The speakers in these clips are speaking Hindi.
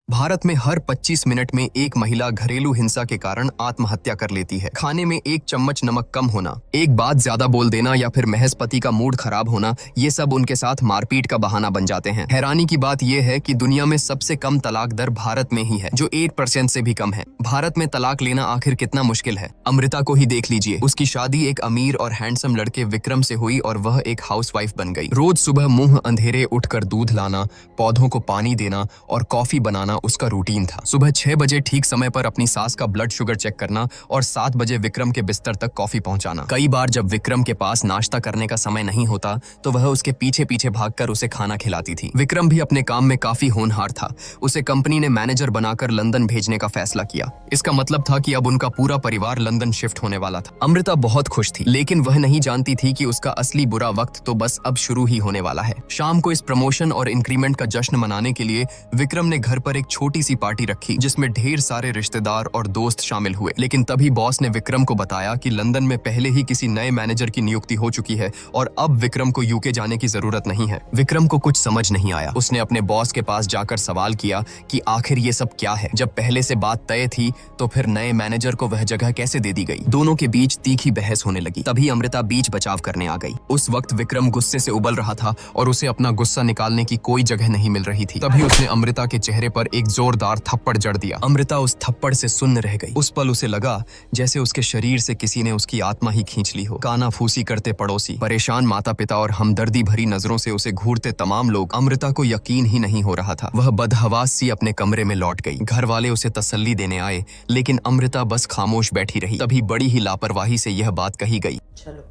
भारत में हर 25 मिनट में एक महिला घरेलू हिंसा के कारण आत्महत्या कर लेती है। खाने में एक चम्मच नमक कम होना, एक बात ज्यादा बोल देना या फिर महज पति का मूड खराब होना, ये सब उनके साथ मारपीट का बहाना बन जाते हैं। हैरानी की बात यह है कि दुनिया में सबसे कम तलाक दर भारत में ही है, जो 8% से भी कम है। भारत में तलाक लेना आखिर कितना मुश्किल है? अमृता को ही देख लीजिए। उसकी शादी एक अमीर और हैंडसम लड़के विक्रम से हुई और वह एक हाउसवाइफ बन गई। रोज सुबह मुंह अंधेरे उठकर दूध लाना, पौधों को पानी देना और कॉफी बनाना उसका रूटीन था। सुबह 6 बजे ठीक समय पर अपनी सास का ब्लड शुगर चेक करना और 7 बजे विक्रम के बिस्तर तक कॉफी पहुंचाना। कई बार जब विक्रम के पास नाश्ता करने का समय नहीं होता तो वह उसके पीछे पीछे भागकर उसे खाना खिलाती थी। विक्रम भी अपने काम में काफी होनहार था। उसे कंपनी ने मैनेजर बनाकर लंदन भेजने का फैसला किया। इसका मतलब था कि अब उनका पूरा परिवार लंदन शिफ्ट होने वाला था। अमृता बहुत खुश थी, लेकिन वह नहीं जानती थी कि उसका असली बुरा वक्त तो बस अब शुरू ही होने वाला है। शाम को इस प्रमोशन और इंक्रीमेंट का जश्न मनाने के लिए विक्रम ने घर पर एक छोटी सी पार्टी रखी, जिसमें ढेर सारे रिश्तेदार और दोस्त शामिल हुए। लेकिन तभी बॉस ने विक्रम को बताया कि लंदन में पहले ही किसी नए मैनेजर की नियुक्ति हो चुकी है और अब विक्रम को यूके जाने की जरूरत नहीं है। विक्रम को कुछ समझ नहीं आया। उसने अपने बॉस के पास जाकर सवाल किया कि आखिर ये सब क्या है? जब पहले से बात तय थी तो फिर नए मैनेजर को वह जगह कैसे दे दी गई? दोनों के बीच तीखी बहस होने लगी। तभी अमृता बीच बचाव करने आ गई। उस वक्त विक्रम गुस्से से उबल रहा था और उसे अपना गुस्सा निकालने की कोई जगह नहीं मिल रही थी। तभी उसने अमृता के चेहरे पर एक जोरदार थप्पड़ जड़ दिया। अमृता उस थप्पड़ से सुन्न रह गई। उस पल उसे लगा जैसे उसके शरीर से किसी ने उसकी आत्मा ही खींच ली हो। कानाफूसी करते पड़ोसी, परेशान माता पिता और हमदर्दी भरी नजरों से उसे घूरते तमाम लोग। अमृता को यकीन ही नहीं हो रहा था। वह बदहवास सी अपने कमरे में लौट गई। घर वाले उसे तसल्ली देने आए, लेकिन अमृता बस खामोश बैठी रही। तभी बड़ी ही लापरवाही से यह बात कही गई, चलो,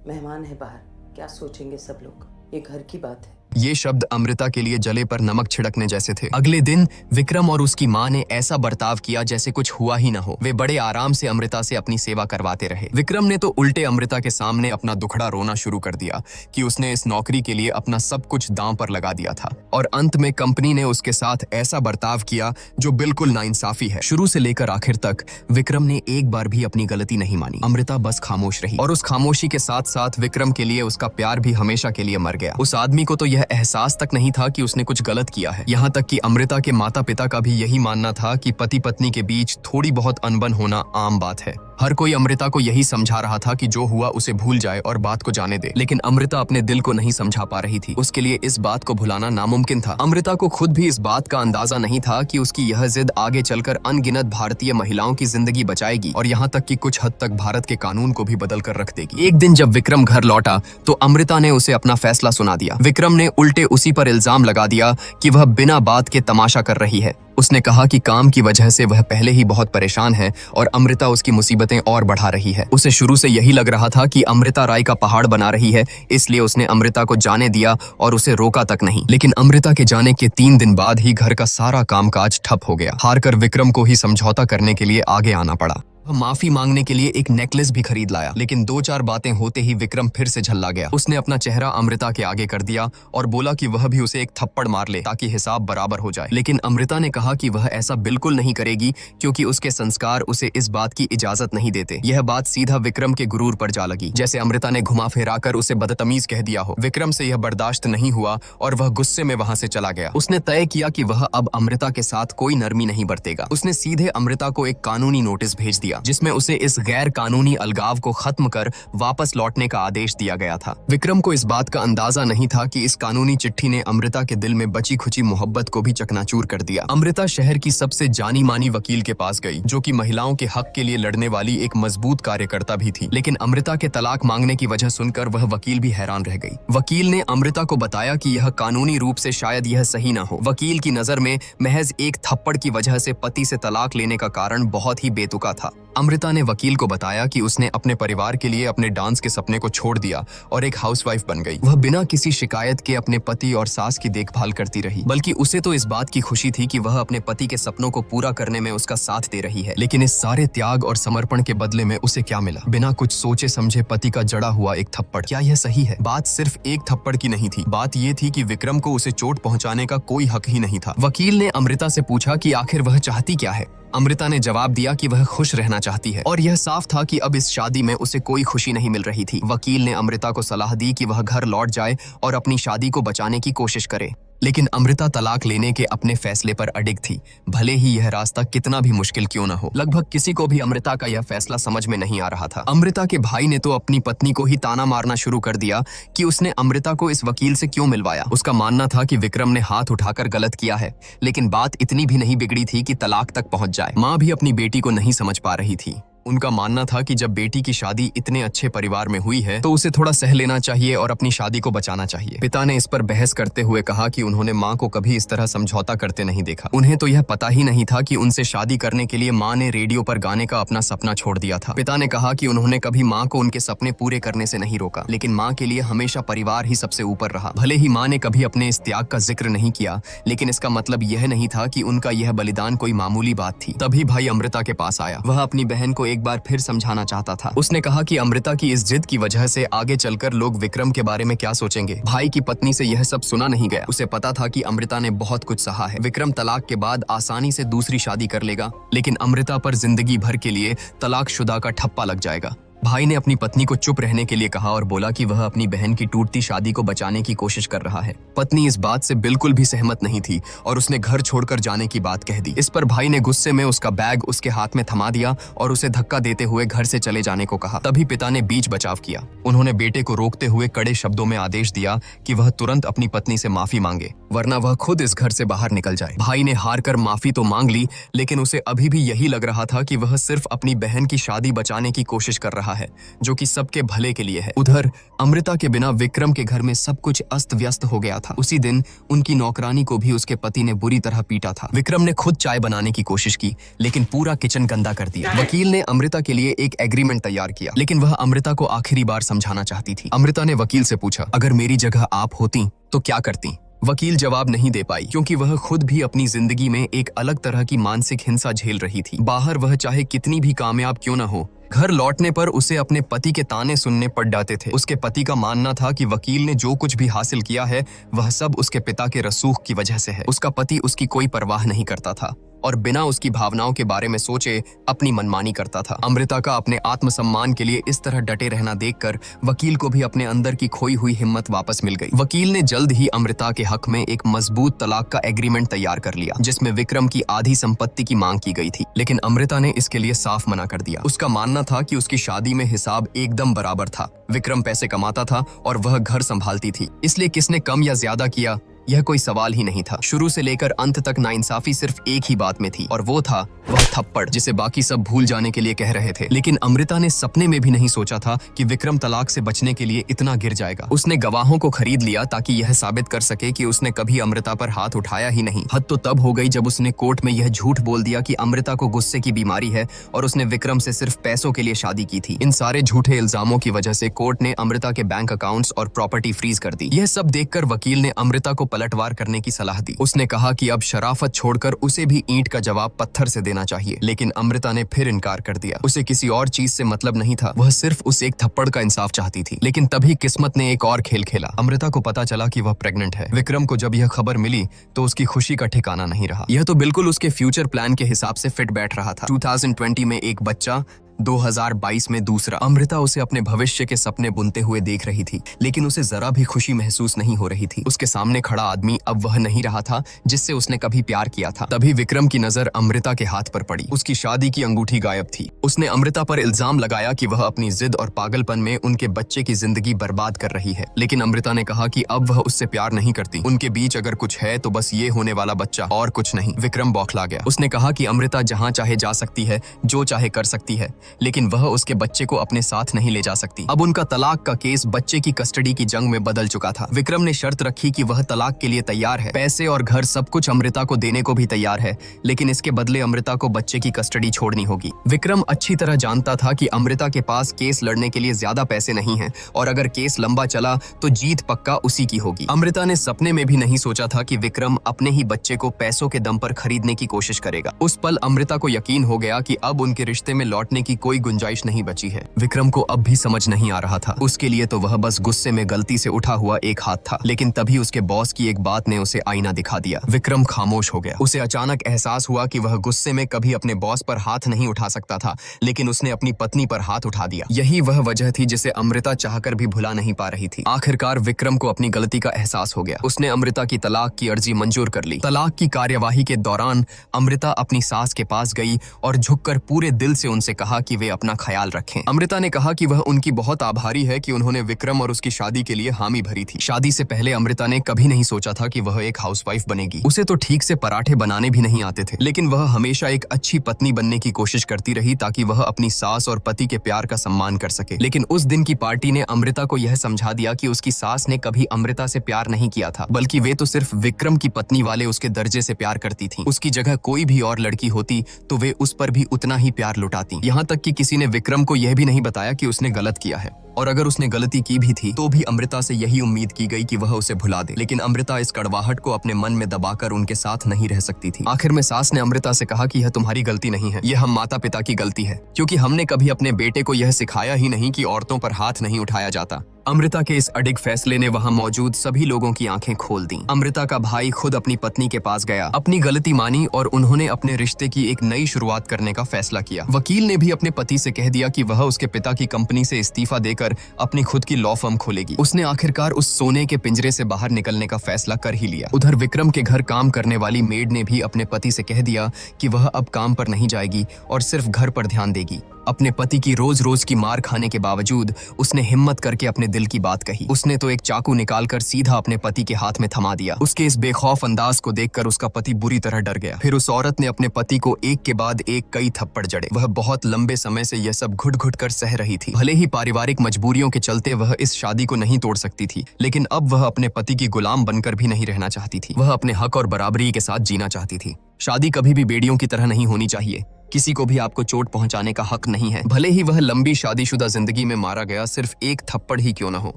मेहमान है बाहर, क्या सोचेंगे सब लोग, ये घर की बात है। ये शब्द अमृता के लिए जले पर नमक छिड़कने जैसे थे। अगले दिन विक्रम और उसकी माँ ने ऐसा बर्ताव किया जैसे कुछ हुआ ही न हो। वे बड़े आराम से अमृता से अपनी सेवा करवाते रहे। विक्रम ने तो उल्टे अमृता के सामने अपना दुखड़ा रोना शुरू कर दिया कि उसने इस नौकरी के लिए अपना सब कुछ दांव पर लगा दिया था और अंत में कंपनी ने उसके साथ ऐसा बर्ताव किया जो बिल्कुल नाइंसाफी है। शुरू से लेकर आखिर तक विक्रम ने एक बार भी अपनी गलती नहीं मानी। अमृता बस खामोश रही और उस खामोशी के साथ साथ विक्रम के लिए उसका प्यार भी हमेशा के लिए मर गया। उस आदमी को तो यह एहसास तक नहीं था कि उसने कुछ गलत किया है। यहाँ तक कि अमृता के माता पिता का भी यही मानना था कि पति पत्नी के बीच थोड़ी बहुत अनबन होना आम बात है। हर कोई अमृता को यही समझा रहा था कि जो हुआ उसे भूल जाए और बात को जाने दे, लेकिन अमृता अपने दिल को नहीं समझा पा रही थी। उसके लिए इस बात को भुलाना नामुमकिन था। अमृता को खुद भी इस बात का अंदाजा नहीं था कि उसकी यह जिद आगे चलकर अनगिनत भारतीय महिलाओं की जिंदगी बचाएगी और यहाँ तक कि कुछ हद तक भारत के कानून को भी बदल कर रख देगी। एक दिन जब विक्रम घर लौटा तो अमृता ने उसे अपना फैसला सुना दिया। विक्रम ने उल्टे उसी पर इल्जाम लगा दिया कि वह बिना बात के तमाशा कर रही है। उसने कहा कि काम की वजह से वह पहले ही बहुत परेशान है और अमृता उसकी मुसीबतें और बढ़ा रही है। उसे शुरू से यही लग रहा था कि अमृता राय का पहाड़ बना रही है, इसलिए उसने अमृता को जाने दिया और उसे रोका तक नहीं। लेकिन अमृता के जाने के 3 दिन बाद ही घर का सारा कामकाज ठप हो गया। हारकर विक्रम को ही समझौता करने के लिए आगे आना पड़ा। वह माफी मांगने के लिए एक नेकलेस भी खरीद लाया, लेकिन 2-4 बातें होते ही विक्रम फिर से झल्ला गया। उसने अपना चेहरा अमृता के आगे कर दिया और बोला कि वह भी उसे एक थप्पड़ मार ले ताकि हिसाब बराबर हो जाए। लेकिन अमृता ने कहा कि वह ऐसा बिल्कुल नहीं करेगी क्योंकि उसके संस्कार उसे इस बात की इजाजत नहीं देते। यह बात सीधा विक्रम के गुरूर पर जा लगी, जैसे अमृता ने घुमा फिरा कर उसे बदतमीज कह दिया हो। विक्रम से यह बर्दाश्त नहीं हुआ और वह गुस्से में वहां से चला गया। उसने तय किया कि वह अब अमृता के साथ कोई नरमी नहीं बरतेगा। उसने सीधे अमृता को एक कानूनी नोटिस भेज दिया जिसमें उसे इस गैर कानूनी अलगाव को खत्म कर वापस लौटने का आदेश दिया गया था। विक्रम को इस बात का अंदाजा नहीं था कि इस कानूनी चिट्ठी ने अमृता के दिल में बची खुची मोहब्बत को भी चकनाचूर कर दिया। अमृता शहर की सबसे जानी मानी वकील के पास गई, जो कि महिलाओं के हक के लिए लड़ने वाली एक मजबूत कार्यकर्ता भी थी। लेकिन अमृता के तलाक मांगने की वजह सुनकर वह वकील भी हैरान रह गई। वकील ने अमृता को बताया कि यह कानूनी रूप से शायद यह सही न हो। वकील की नजर में महज एक थप्पड़ की वजह से पति से तलाक लेने का कारण बहुत ही बेतुका था। अमृता ने वकील को बताया कि उसने अपने परिवार के लिए अपने डांस के सपने को छोड़ दिया और एक हाउसवाइफ बन गई। वह बिना किसी शिकायत के अपने पति और सास की देखभाल करती रही, बल्कि उसे तो इस बात की खुशी थी कि वह अपने पति के सपनों को पूरा करने में उसका साथ दे रही है। लेकिन इस सारे त्याग और समर्पण के बदले में उसे क्या मिला? बिना कुछ सोचे समझे पति का जड़ा हुआ एक थप्पड़। क्या यह सही है? बात सिर्फ एक थप्पड़ की नहीं थी। बात यह थी कि विक्रम को उसे चोट पहुंचाने का कोई हक ही नहीं था। वकील ने अमृता से पूछा कि आखिर वह चाहती क्या है। अमृता ने जवाब दिया कि वह खुश रहना चाहती है और यह साफ था कि अब इस शादी में उसे कोई खुशी नहीं मिल रही थी। वकील ने अमृता को सलाह दी कि वह घर लौट जाए और अपनी शादी को बचाने की कोशिश करे। लेकिन अमृता तलाक लेने के अपने फैसले पर अडिग थी, भले ही यह रास्ता कितना भी मुश्किल क्यों न हो। लगभग किसी को भी अमृता का यह फैसला समझ में नहीं आ रहा था। अमृता के भाई ने तो अपनी पत्नी को ही ताना मारना शुरू कर दिया कि उसने अमृता को इस वकील से क्यों मिलवाया। उसका मानना था कि विक्रम ने हाथ उठाकर गलत किया है, लेकिन बात इतनी भी नहीं बिगड़ी थी कि तलाक तक पहुंच जाए। माँ भी अपनी बेटी को नहीं समझ पा रही थी। उनका मानना था कि जब बेटी की शादी इतने अच्छे परिवार में हुई है तो उसे थोड़ा सह लेना चाहिए और अपनी शादी को बचाना चाहिए। पिता ने इस पर बहस करते हुए कहा कि उन्होंने माँ को कभी इस तरह समझौता करते नहीं देखा। उन्हें तो यह पता ही नहीं था कि उनसे शादी करने के लिए माँ ने रेडियो पर गाने का अपना सपना छोड़ दिया था। पिता ने कहा कि उन्होंने कभी माँ को उनके सपने पूरे करने से नहीं रोका, लेकिन माँ के लिए हमेशा परिवार ही सबसे ऊपर रहा। भले ही माँ ने कभी अपने इस त्याग का जिक्र नहीं किया, लेकिन इसका मतलब यह नहीं था कि उनका यह बलिदान कोई मामूली बात थी। तभी भाई अमृता के पास आया। वह अपनी बहन को एक बार फिर समझाना चाहता था। उसने कहा कि अमृता की इस जिद की वजह से आगे चलकर लोग विक्रम के बारे में क्या सोचेंगे। भाई की पत्नी से यह सब सुना नहीं गया। उसे पता था कि अमृता ने बहुत कुछ सहा है। विक्रम तलाक के बाद आसानी से दूसरी शादी कर लेगा, लेकिन अमृता पर जिंदगी भर के लिए तलाकशुदा का ठप्पा लग जाएगा। भाई ने अपनी पत्नी को चुप रहने के लिए कहा और बोला कि वह अपनी बहन की टूटती शादी को बचाने की कोशिश कर रहा है। पत्नी इस बात से बिल्कुल भी सहमत नहीं थी और उसने घर छोड़कर जाने की बात कह दी। इस पर भाई ने गुस्से में उसका बैग उसके हाथ में थमा दिया और उसे धक्का देते हुए घर से चले जाने को कहा। तभी पिता ने बीच बचाव किया। उन्होंने बेटे को रोकते हुए कड़े शब्दों में आदेश दिया कि वह तुरंत अपनी पत्नी से माफी मांगे, वरना वह खुद इस घर से बाहर निकल जाए। भाई ने हार कर माफी तो मांग ली, लेकिन उसे अभी भी यही लग रहा था कि वह सिर्फ अपनी बहन की शादी बचाने की कोशिश कर रहा है, जो कि सबके भले के लिए है। उधर अमृता के बिना विक्रम के घर में सब कुछ अस्त व्यस्त हो गया था। उसी दिन उनकी नौकरानी को भी उसके पति ने बुरी तरह पीटा था। विक्रम ने खुद चाय बनाने की कोशिश की, लेकिन पूरा किचन गंदा कर दिया। वकील ने अमृता के लिए एक एग्रीमेंट तैयार किया, लेकिन वह अमृता को आखिरी बार समझाना चाहती थी। अमृता ने वकील से पूछा, अगर मेरी जगह आप होती तो क्या करती? वकील जवाब नहीं दे पाई, क्योंकि वह खुद भी अपनी जिंदगी में एक अलग तरह की मानसिक हिंसा झेल रही थी। बाहर वह चाहे कितनी भी कामयाब क्यों न हो, घर लौटने पर उसे अपने पति के ताने सुनने पड़ जाते थे। उसके पति का मानना था कि वकील ने जो कुछ भी हासिल किया है वह सब उसके पिता के रसूख की वजह से है। उसका पति उसकी कोई परवाह नहीं करता था और बिना उसकी भावनाओं के बारे में सोचे अपनी मनमानी करता था। अमृता का अपने आत्मसम्मान के लिए इस तरह डटे रहना देखकर वकील को भी अपने अंदर की खोई हुई हिम्मत वापस मिल गई। वकील ने जल्द ही अमृता के हक में एक मजबूत तलाक का एग्रीमेंट तैयार कर लिया, जिसमें विक्रम की आधी संपत्ति की मांग की गई थी, लेकिन अमृता ने इसके लिए साफ मना कर दिया। उसका मानना था कि उसकी शादी में हिसाब एकदम बराबर था। विक्रम पैसे कमाता था और वह घर संभालती थी, इसलिए किसने कम या ज्यादा किया यह कोई सवाल ही नहीं था। शुरू से लेकर अंत तक नाइंसाफी सिर्फ एक ही बात में थी, और वो था वह थप्पड़, जिसे बाकी सब भूल जाने के लिए कह रहे थे। लेकिन अमृता ने सपने में भी नहीं सोचा था कि विक्रम तलाक से बचने के लिए इतना गिर जाएगा। उसने गवाहों को खरीद लिया ताकि यह साबित कर सके कि उसने कभी अमृता पर हाथ उठाया ही नहीं। हद तो तब हो गई जब उसने कोर्ट में यह झूठ बोल दिया कि अमृता को गुस्से की बीमारी है और उसने विक्रम से सिर्फ पैसों के लिए शादी की थी। इन सारे झूठे इल्जामों की वजह से कोर्ट ने अमृता के बैंक अकाउंट्स और प्रॉपर्टी फ्रीज कर दी। यह सब देखकर वकील ने अमृता को पलटवार करने की सलाह दी। उसने कहा कि अब शराफत छोड़कर उसे भी ईंट का जवाब पत्थर से देना चाहिए, लेकिन अमृता ने फिर इनकार कर दिया। उसे किसी और चीज से मतलब नहीं था, वह सिर्फ उस एक थप्पड़ का इंसाफ चाहती थी। लेकिन तभी किस्मत ने एक और खेल खेला। अमृता को पता चला कि वह प्रेग्नेंट है। विक्रम को जब यह खबर मिली तो उसकी खुशी का ठिकाना नहीं रहा। यह तो बिल्कुल उसके फ्यूचर प्लान के हिसाब से फिट बैठ रहा था। 2020 में एक बच्चा, 2022 में दूसरा। अमृता उसे अपने भविष्य के सपने बुनते हुए देख रही थी, लेकिन उसे जरा भी खुशी महसूस नहीं हो रही थी। उसके सामने खड़ा आदमी अब वह नहीं रहा था जिससे उसने कभी प्यार किया था। तभी विक्रम की नजर अमृता के हाथ पर पड़ी। उसकी शादी की अंगूठी गायब थी। उसने अमृता पर इल्जाम लगाया कि वह अपनी जिद और पागलपन में उनके बच्चे की जिंदगी बर्बाद कर रही है, लेकिन अमृता ने कहा कि अब वह उससे प्यार नहीं करती। उनके बीच अगर कुछ है तो बस ये होने वाला बच्चा, और कुछ नहीं। विक्रम बौखला गया। उसने कहा कि अमृता जहां चाहे जा सकती है, जो चाहे कर सकती है, लेकिन वह उसके बच्चे को अपने साथ नहीं ले जा सकती। अब उनका तलाक का केस बच्चे की कस्टडी की जंग में बदल चुका था। विक्रम ने शर्त रखी कि वह तलाक के लिए तैयार है, पैसे और घर सब कुछ अमृता को देने को भी तैयार है, लेकिन इसके बदले अमृता को बच्चे की कस्टडी छोड़नी होगी। विक्रम अच्छी तरह जानता था कि अमृता के पास केस लड़ने के लिए ज्यादा पैसे नहीं हैं, और अगर केस लंबा चला तो जीत पक्का उसी की होगी। अमृता ने सपने में भी नहीं सोचा था कि विक्रम अपने ही बच्चे को पैसों के दम पर खरीदने की कोशिश करेगा। उस पल अमृता को यकीन हो गया कि अब उनके रिश्ते में लौटने की कोई गुंजाइश नहीं बची है। विक्रम को अब भी समझ नहीं आ रहा था। उसके लिए तो वह बस गुस्से में गलती से उठा हुआ एक हाथ था, लेकिन तभी उसके बॉस की एक बात ने उसे आईना दिखा दिया। विक्रम खामोश हो गया। उसे अचानक एहसास हुआ कि वह गुस्से में कभी अपने बॉस पर हाथ नहीं उठा सकता था, लेकिन उसने अपनी पत्नी पर हाथ उठा दिया। यही वह वजह थी जिसे अमृता चाहकर भी भुला नहीं पा रही थी। आखिरकार विक्रम को अपनी गलती का एहसास हो गया। उसने अमृता की तलाक की अर्जी मंजूर कर ली। तलाक की कार्यवाही के दौरान अमृता अपनी सास के पास गई और झुककर पूरे दिल से उनसे कहा कि वे अपना ख्याल रखें। अमृता ने कहा कि वह उनकी बहुत आभारी है कि उन्होंने विक्रम और उसकी शादी के लिए हामी भरी थी। शादी से पहले अमृता ने कभी नहीं सोचा था कि वह एक हाउसवाइफ बनेगी। उसे तो ठीक से पराठे बनाने भी नहीं आते थे, लेकिन वह हमेशा एक अच्छी पत्नी बनने की कोशिश करती रही ताकि वह अपनी सास और पति के प्यार का सम्मान कर सके। लेकिन उस दिन की पार्टी ने अमृता को यह समझा दिया कि उसकी सास ने कभी अमृता से प्यार नहीं किया था, बल्कि वे तो सिर्फ विक्रम की पत्नी वाले उसके दर्जे से प्यार करती थी। उसकी जगह कोई भी और लड़की होती तो वे उस पर भी उतना ही प्यार लुटाती। यहाँ तक कि किसी ने विक्रम को यह भी नहीं बताया कि उसने गलत किया है, और अगर उसने गलती की भी थी तो भी अमृता से यही उम्मीद की गई कि वह उसे भुला दे। लेकिन अमृता इस कड़वाहट को अपने मन में दबाकर उनके साथ नहीं रह सकती थी। आखिर में सास ने अमृता से कहा कि यह तुम्हारी गलती नहीं है, यह हम माता पिता की गलती है, क्योंकि हमने कभी अपने बेटे को यह सिखाया ही नहीं कि औरतों पर हाथ नहीं उठाया जाता। अमृता के इस अडिग फैसले ने वहां मौजूद सभी लोगों की आंखें खोल दी। अमृता का भाई खुद अपनी पत्नी के पास गया, अपनी गलती मानी और उन्होंने अपने रिश्ते की एक नई शुरुआत करने का फैसला किया। वकील ने भी अपने पति से कह दिया कि वह उसके पिता की कंपनी से इस्तीफा देकर अपनी खुद की लॉ फर्म खोलेगी। उसने आखिरकार उस सोने के पिंजरे से बाहर निकलने का फैसला कर ही लिया। उधर विक्रम के घर काम करने वाली मेड ने भी अपने पति से कह दिया कि वह अब काम पर नहीं जाएगी और सिर्फ घर पर ध्यान देगी। अपने पति की रोज रोज की मार खाने के बावजूद उसने हिम्मत करके अपने दिल की बात कही। उसने तो एक चाकू निकालकर सीधा अपने पति के हाथ में थमा दिया। उसके इस बेखौफ अंदाज को देखकर उसका पति बुरी तरह डर गया। फिर उस औरत ने अपने पति को एक के बाद एक कई थप्पड़ जड़े। वह बहुत लंबे समय से यह सब घुट घुट कर सह रही थी। भले ही पारिवारिक मजबूरियों के चलते वह इस शादी को नहीं तोड़ सकती थी, लेकिन अब वह अपने पति की गुलाम बनकर भी नहीं रहना चाहती थी। वह अपने हक और बराबरी के साथ जीना चाहती थी। शादी कभी भी बेड़ियों की तरह नहीं होनी चाहिए। किसी को भी आपको चोट पहुंचाने का हक नहीं है, भले ही वह लंबी शादीशुदा जिंदगी में मारा गया सिर्फ एक थप्पड़ ही क्यों न हो।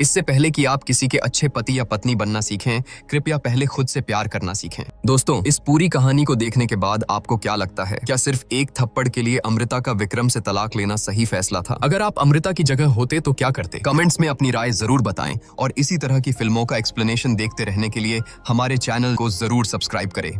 इससे पहले कि आप किसी के अच्छे पति या पत्नी बनना सीखें, कृपया पहले खुद से प्यार करना सीखें। दोस्तों, इस पूरी कहानी को देखने के बाद आपको क्या लगता है? क्या सिर्फ एक थप्पड़ के लिए अमृता का विक्रम से तलाक लेना सही फैसला था? अगर आप अमृता की जगह होते तो क्या करते? कमेंट्स में अपनी राय जरूर बताएं और इसी तरह की फिल्मों का एक्सप्लेनेशन देखते रहने के लिए हमारे चैनल को जरूर सब्सक्राइब करें।